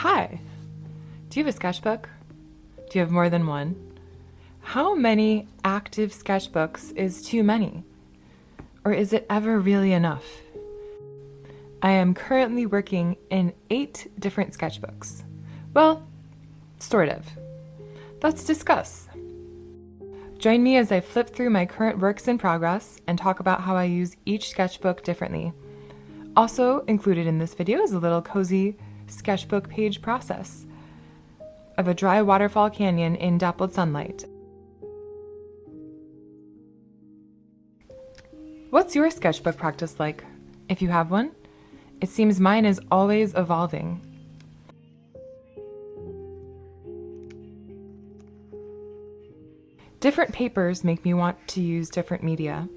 Hi! Do you have a sketchbook? Do you have more than one? How many active sketchbooks is too many? Or is it ever really enough? I am currently working in 8 different sketchbooks. Well, sort of. Let's discuss. Join me as I flip through my current works in progress and talk about how I use each sketchbook differently. Also included in this video is a little cozy sketchbook page process of a dry waterfall canyon in dappled sunlight. What's your sketchbook practice like, if you have one? It seems mine is always evolving. Different papers make me want to use different media.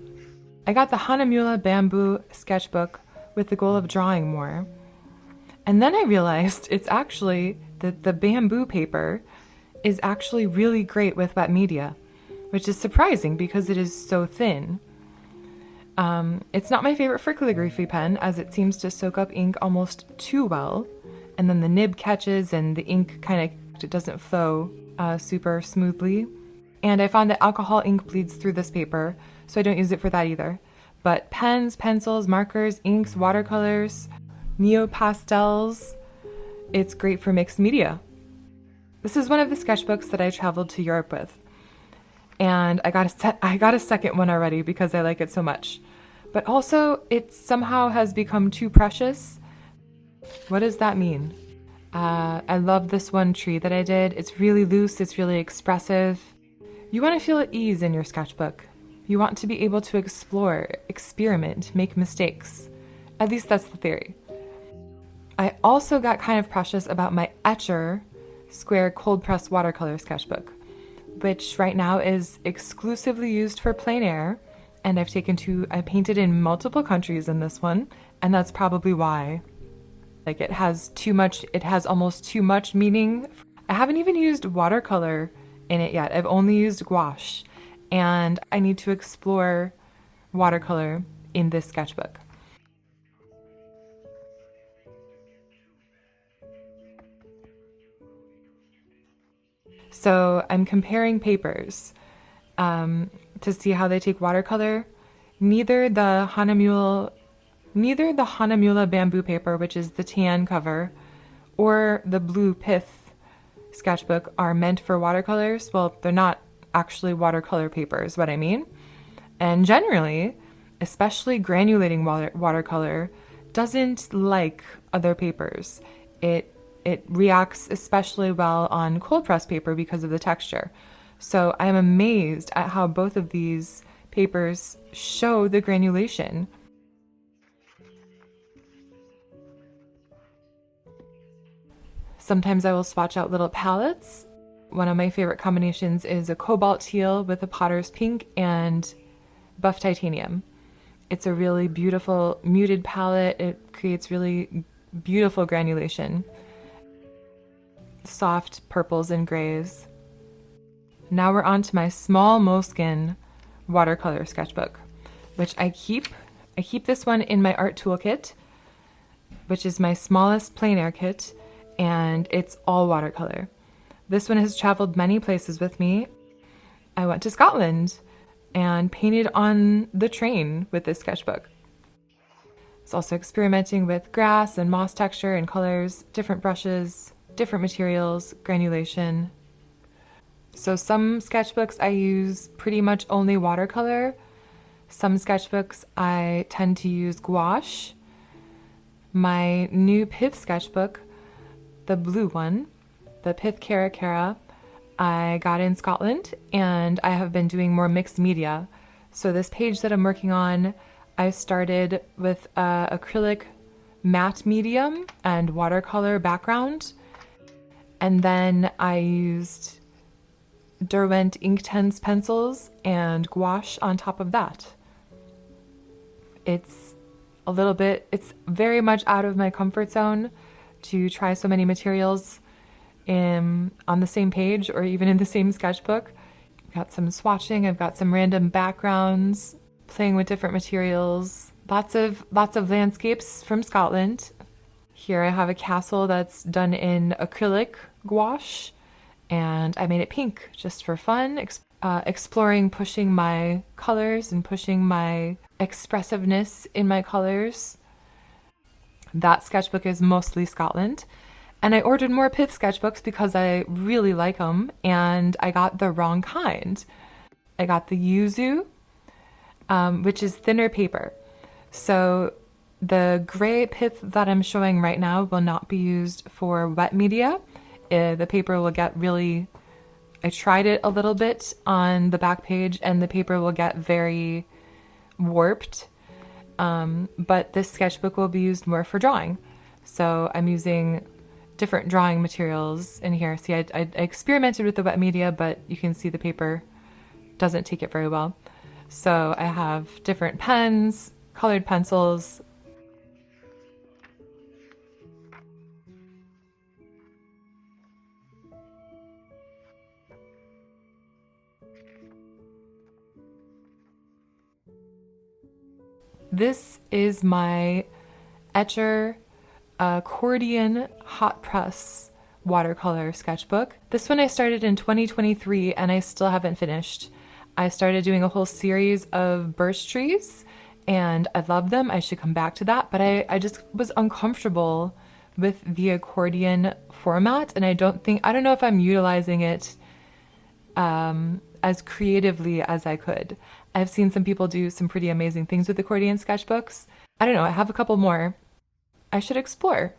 I got the Hahnemühle bamboo sketchbook with the goal of drawing more. And then I realized it's actually that the bamboo paper is actually really great with wet media, which is surprising because it is so thin. It's not my favorite for calligraphy pen, as it seems to soak up ink almost too well, and then the nib catches and the ink it doesn't flow super smoothly. And I found that alcohol ink bleeds through this paper, so I don't use it for that either. But pens, pencils, markers, inks, watercolors, neo-pastels, it's great for mixed media. This is one of the sketchbooks that I traveled to Europe with. And I got a second one already because I like it so much. But also, it somehow has become too precious. What does that mean? I love this one tree that I did. It's really loose, it's really expressive. You want to feel at ease in your sketchbook. You want to be able to explore, experiment, make mistakes. At least that's the theory. I also got kind of precious about my Etchr square cold press watercolor sketchbook, which right now is exclusively used for plein air, and I painted in multiple countries in this one, and that's probably why. It has almost too much meaning. I haven't even used watercolor in it yet. I've only used gouache, and I need to explore watercolor in this sketchbook. So I'm comparing papers to see how they take watercolor. Neither the Hahnemühle bamboo paper, which is the tan cover, or the blue Pith sketchbook are meant for watercolors. Well, they're not actually watercolor papers, what I mean. And generally, especially granulating watercolor, doesn't like other papers. It reacts especially well on cold press paper because of the texture. So I am amazed at how both of these papers show the granulation. Sometimes I will swatch out little palettes. One of my favorite combinations is a cobalt teal with a potter's pink and buff titanium. It's a really beautiful muted palette. It creates really beautiful granulation. Soft purples and grays. Now we're on to my small Moleskine watercolor sketchbook, which I keep this one in my art toolkit, which is my smallest plein air kit, and it's all watercolor. This one has traveled many places with me. I went to Scotland and painted on the train with this sketchbook. It's also experimenting with grass and moss texture and colors, different brushes, different materials, granulation. So some sketchbooks I use pretty much only watercolor. Some sketchbooks I tend to use gouache. My new Pith sketchbook, the blue one, the Pith Cara, I got in Scotland, and I have been doing more mixed media. So this page that I'm working on, I started with acrylic matte medium and watercolor background, and then I used Derwent Inktense pencils and gouache on top of that. It's very much out of my comfort zone to try so many materials on the same page or even in the same sketchbook. I've got some swatching, I've got some random backgrounds, playing with different materials, lots of landscapes from Scotland. Here I have a castle that's done in acrylic gouache, and I made it pink just for fun, exploring pushing my colors and pushing my expressiveness in my colors. That sketchbook is mostly Scotland. And I ordered more Pith sketchbooks because I really like them, and I got the wrong kind. I got the Yuzu, which is thinner paper. So the gray Pith that I'm showing right now will not be used for wet media. The paper will get really, I tried it a little bit on the back page and the paper will get very warped. But this sketchbook will be used more for drawing. So I'm using different drawing materials in here. See, I experimented with the wet media, but you can see the paper doesn't take it very well. So I have different pens, colored pencils. This is my Etchr Accordion hot press watercolor sketchbook. This one I started in 2023 and I still haven't finished. I started doing a whole series of birch trees and I love them. I should come back to that, but I just was uncomfortable with the accordion format, and I don't know if I'm utilizing it as creatively as I could. I've seen some people do some pretty amazing things with accordion sketchbooks. I don't know, I have a couple more I should explore.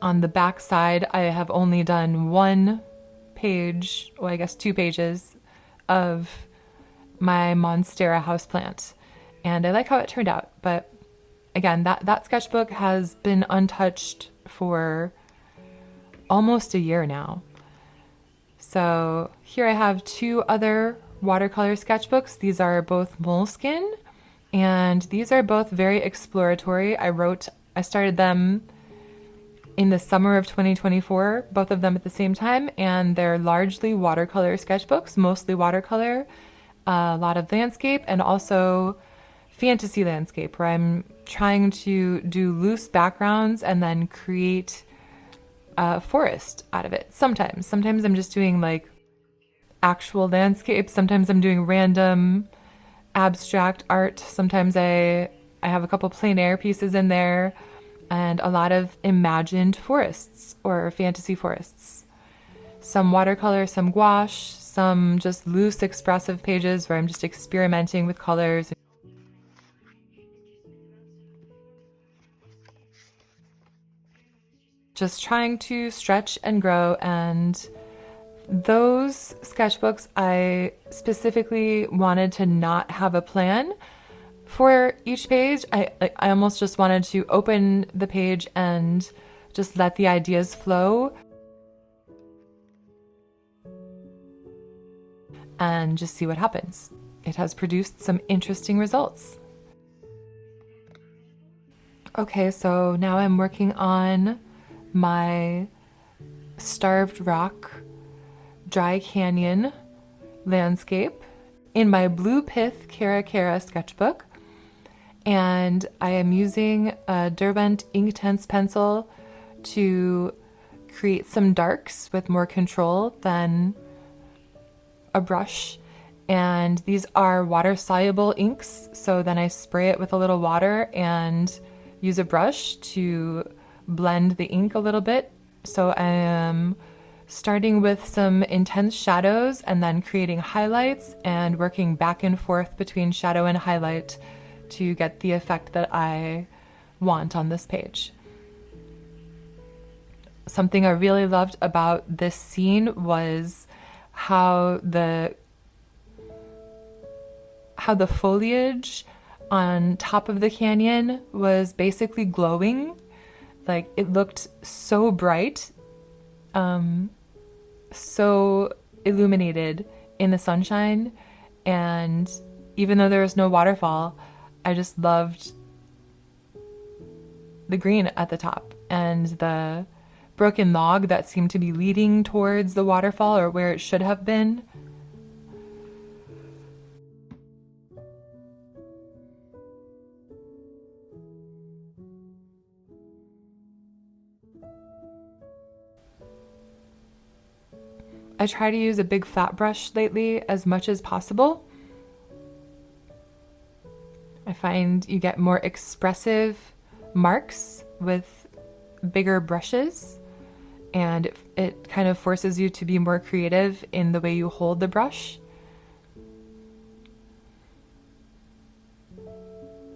On the back side, I have only done one page, well, I guess 2 pages of my Monstera houseplant, and I like how it turned out. But again, that sketchbook has been untouched for almost a year now. So here I have 2 other watercolor sketchbooks. These are both Moleskine, and these are both very exploratory. I started them in the summer of 2024, both of them at the same time, and they're largely watercolor sketchbooks, mostly watercolor, a lot of landscape, and also fantasy landscape, where I'm trying to do loose backgrounds and then create a forest out of it. Sometimes I'm just doing like actual landscape. Sometimes I'm doing random abstract art. Sometimes I have a couple plein air pieces in there and a lot of imagined forests or fantasy forests. Some watercolor, some gouache, some just loose expressive pages where I'm just experimenting with colors. Just trying to stretch and grow, and those sketchbooks I specifically wanted to not have a plan for each page. I almost just wanted to open the page and just let the ideas flow and just see what happens. It has produced some interesting results. Okay, so now I'm working on my Starved Rock Dry Canyon landscape in my blue Pith Cara sketchbook, and I am using a Derwent Inktense pencil to create some darks with more control than a brush. And these are water soluble inks, so then I spray it with a little water and use a brush to blend the ink a little bit. So I am starting with some intense shadows and then creating highlights and working back and forth between shadow and highlight to get the effect that I want on this page. Something I really loved about this scene was how the foliage on top of the canyon was basically glowing. Like, it looked so bright, so illuminated in the sunshine, and even though there was no waterfall, I just loved the green at the top and the broken log that seemed to be leading towards the waterfall, or where it should have been. I try to use a big flat brush lately as much as possible. I find you get more expressive marks with bigger brushes, and it kind of forces you to be more creative in the way you hold the brush.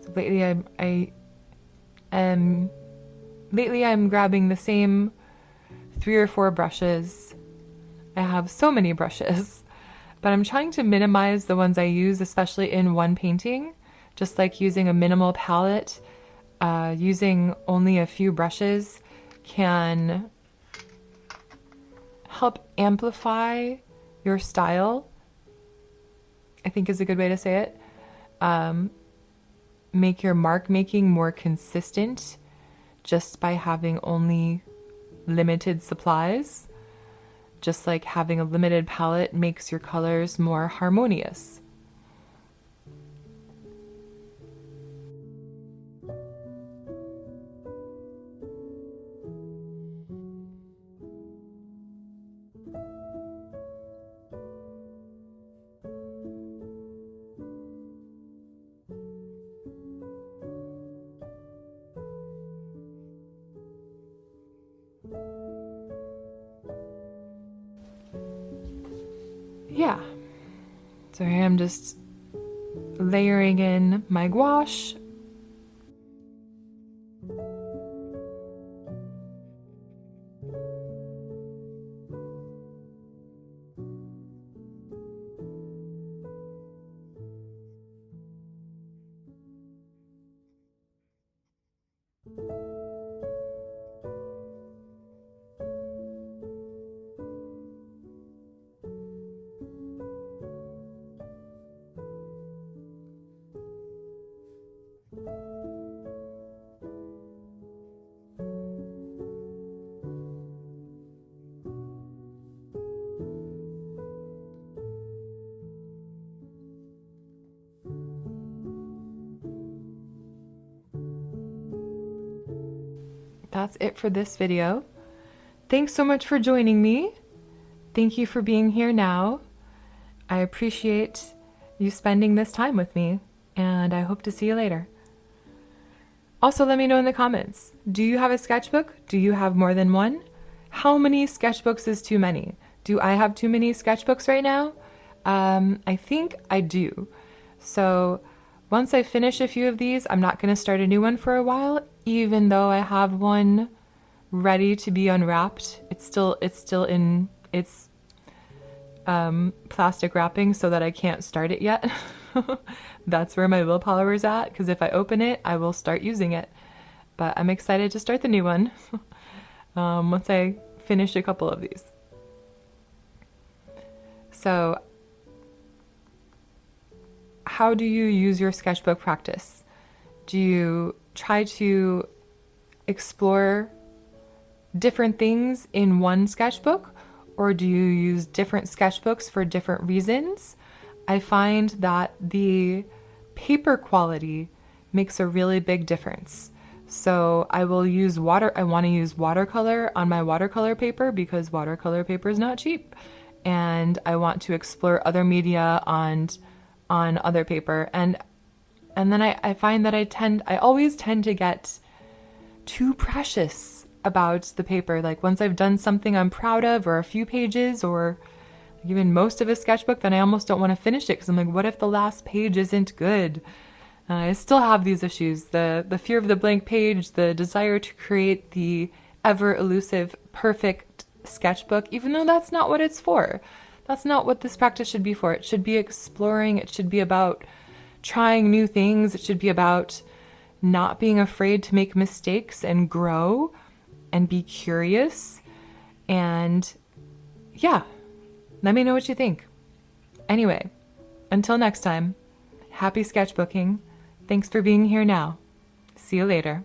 So lately I'm grabbing the same 3 or 4 brushes. I have so many brushes, but I'm trying to minimize the ones I use, especially in one painting, just like using a minimal palette. Using only a few brushes can help amplify your style, I think is a good way to say it. Make your mark making more consistent just by having only limited supplies. Just like having a limited palette makes your colors more harmonious. Yeah, so here I'm just layering in my gouache. That's it for this video. Thanks so much for joining me. Thank you for being here now. I appreciate you spending this time with me, and I hope to see you later. Also, let me know in the comments, do you have a sketchbook? Do you have more than one? How many sketchbooks is too many? Do I have too many sketchbooks right now? I think I do. So once I finish a few of these, I'm not going to start a new one for a while, even though I have one ready to be unwrapped. It's still in its plastic wrapping so that I can't start it yet. That's where my willpower is at, because if I open it, I will start using it. But I'm excited to start the new one once I finish a couple of these. So how do you use your sketchbook practice? Do you try to explore different things in one sketchbook, or do you use different sketchbooks for different reasons? I find that the paper quality makes a really big difference. So I will use I want to use watercolor on my watercolor paper because watercolor paper is not cheap. And I want to explore other media on other paper. And then I find that I always tend to get too precious about the paper. Like once I've done something I'm proud of, or a few pages, or even most of a sketchbook, then I almost don't want to finish it because I'm like, what if the last page isn't good? I still have these issues, the fear of the blank page, the desire to create the ever elusive perfect sketchbook, even though that's not what it's for. That's not what this practice should be for. It should be exploring. It should be about trying new things. It should be about not being afraid to make mistakes and grow and be curious. And yeah, let me know what you think. Anyway, until next time, happy sketchbooking. Thanks for being here now. See you later.